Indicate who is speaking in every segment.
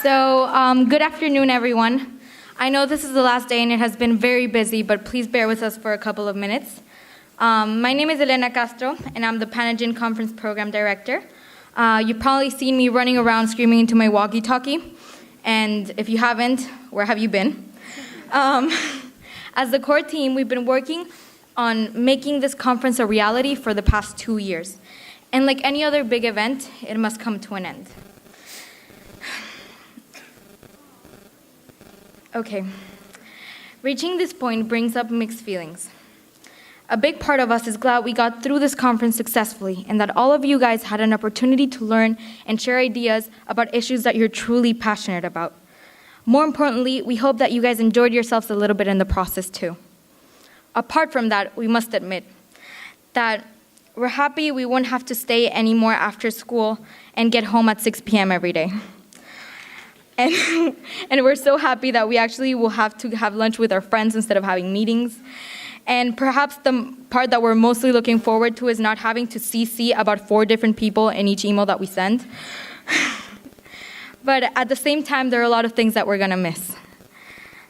Speaker 1: Good afternoon, everyone. I know this is the last day and it has been very busy, but please bear with us for a couple of minutes. My name is Elena Castro, and I'm the PANAGIN Conference Program Director. You've probably seen me running around screaming into my walkie-talkie, and if you haven't, where have you been? As the core team, we've been working on making this conference a reality for the past 2 years. And like any other big event, it must come to an end. Okay, reaching this point brings up mixed feelings. A big part of us is glad we got through this conference successfully and that all of you guys had an opportunity to learn and share ideas about issues that you're truly passionate about. More importantly, we hope that you guys enjoyed yourselves a little bit in the process too. Apart from that, we must admit that we're happy we won't have to stay anymore after school and get home at 6 p.m. every day. And we're so happy that we actually will have to have lunch with our friends instead of having meetings. And perhaps the part that we're mostly looking forward to is not having to CC about 4 different people in each email that we send. But at the same time, there are a lot of things that we're gonna miss.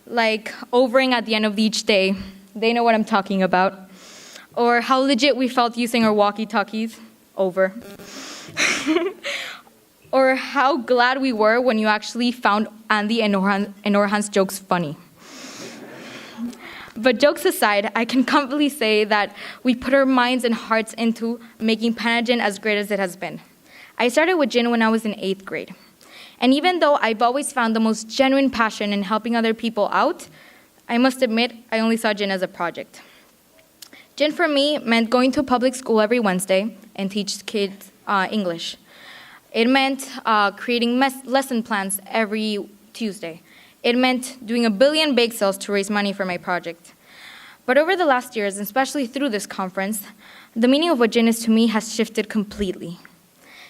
Speaker 1: Like overing at the end of each day. They know what I'm talking about. Or how legit we felt using our walkie-talkies. Over. Or how glad we were when you actually found Andy and Orhan's jokes funny. But jokes aside, I can confidently say that we put our minds and hearts into making PANAGIN as great as it has been. I started with Gin when I was in 8th grade. And even though I've always found the most genuine passion in helping other people out, I must admit I only saw Gin as a project. Gin for me meant going to public school every Wednesday and teach kids English. It meant creating lesson plans every Tuesday. It meant doing a billion bake sales to raise money for my project. But over the last years, especially through this conference, the meaning of what Gin is to me has shifted completely.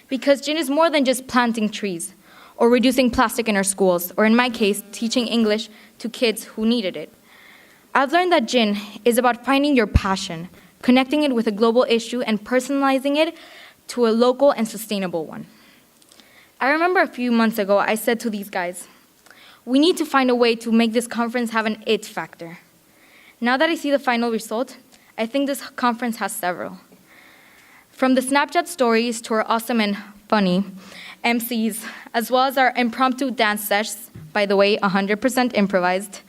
Speaker 1: Because Gin is more than just planting trees, or reducing plastic in our schools, or in my case, teaching English to kids who needed it. I've learned that Gin is about finding your passion, connecting it with a global issue, and personalizing it to a local and sustainable one. I remember a few months ago, I said to these guys, we need to find a way to make this conference have an it factor. Now that I see the final result, I think this conference has several. From the Snapchat stories to our awesome and funny MCs, as well as our impromptu dance sessions, by the way, 100% improvised.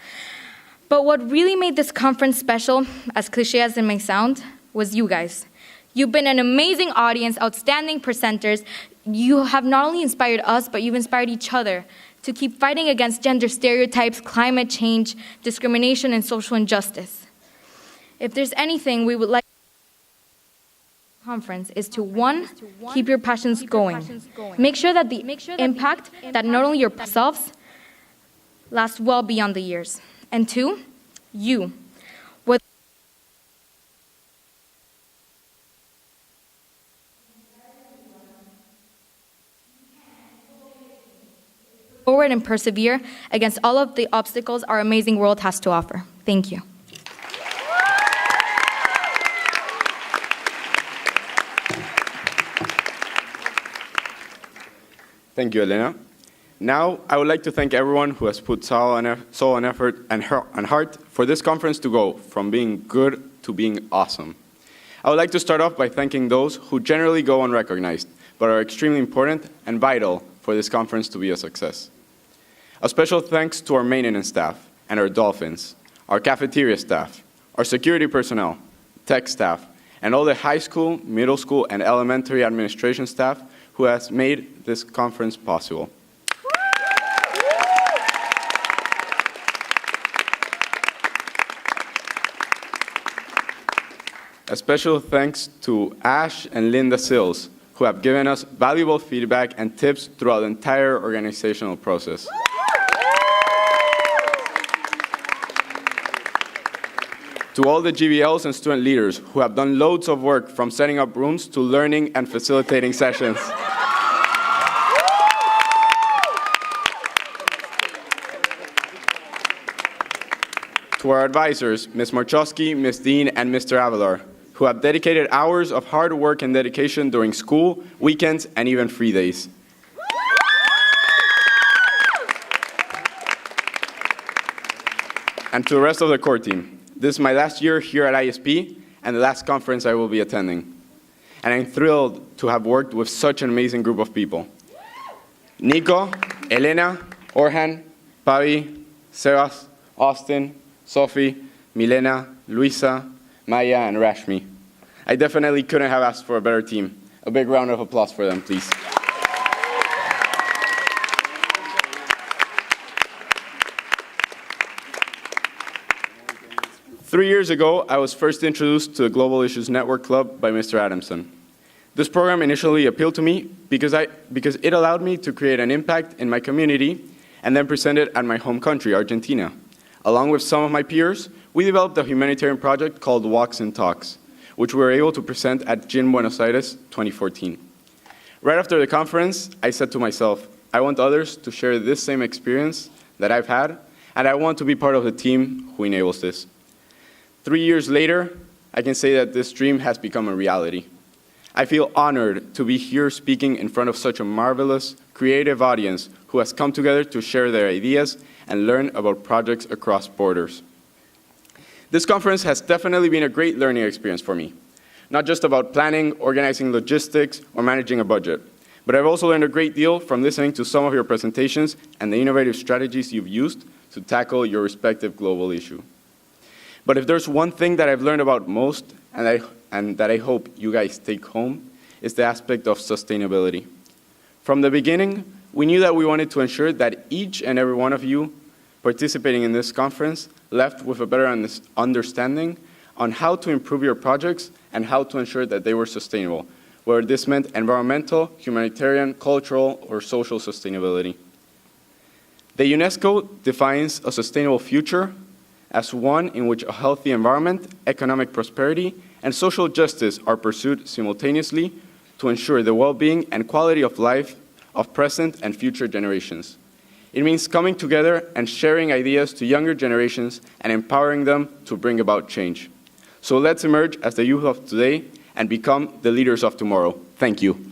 Speaker 1: But what really made this conference special, as cliche as it may sound, was you guys. You've been an amazing audience, outstanding presenters. You have not only inspired us, but you've inspired each other to keep fighting against gender stereotypes, climate change, discrimination, and social injustice. If there's anything we would like conference is to, 1, keep your passions going. Make sure that the impact that not only yourselves lasts well beyond the years. And 2, you. Forward and persevere against all of the obstacles our amazing world has to offer. Thank you.
Speaker 2: Thank you, Elena. Now, I would like to thank everyone who has put soul and effort and heart for this conference to go from being good to being awesome. I would like to start off by thanking those who generally go unrecognized, but are extremely important and vital for this conference to be a success. A special thanks to our maintenance staff and our dolphins, our cafeteria staff, our security personnel, tech staff, and all the high school, middle school, and elementary administration staff who has made this conference possible. A special thanks to Ash and Linda Sills, who have given us valuable feedback and tips throughout the entire organizational process. To all the GBLs and student leaders who have done loads of work from setting up rooms to learning and facilitating sessions. To our advisors, Ms. Marchowski, Ms. Dean, and Mr. Avalar, who have dedicated hours of hard work and dedication during school, weekends, and even free days. and to the rest of the core team. This is my last year here at ISP and the last conference I will be attending. And I'm thrilled to have worked with such an amazing group of people. Nico, Elena, Orhan, Pavi, Sebas, Austin, Sophie, Milena, Luisa, Maya, and Rashmi. I definitely couldn't have asked for a better team. A big round of applause for them, please. Three years ago, I was first introduced to the Global Issues Network Club by Mr. Adamson. This program initially appealed to me because it allowed me to create an impact in my community and then present it at my home country, Argentina. Along with some of my peers, we developed a humanitarian project called Walks and Talks, which we were able to present at GIN Buenos Aires 2014. Right after the conference, I said to myself, I want others to share this same experience that I've had, and I want to be part of the team who enables this. 3 years later, I can say that this dream has become a reality. I feel honored to be here speaking in front of such a marvelous, creative audience who has come together to share their ideas and learn about projects across borders. This conference has definitely been a great learning experience for me, not just about planning, organizing logistics, or managing a budget, but I've also learned a great deal from listening to some of your presentations and the innovative strategies you've used to tackle your respective global issue. But if there's one thing that I've learned about most, and that I hope you guys take home, is the aspect of sustainability. From the beginning, we knew that we wanted to ensure that each and every one of you participating in this conference left with a better understanding on how to improve your projects and how to ensure that they were sustainable, whether this meant environmental, humanitarian, cultural, or social sustainability. The UNESCO defines a sustainable future as one in which a healthy environment, economic prosperity, and social justice are pursued simultaneously to ensure the well-being and quality of life of present and future generations. It means coming together and sharing ideas to younger generations and empowering them to bring about change. So let's emerge as the youth of today and become the leaders of tomorrow. Thank you.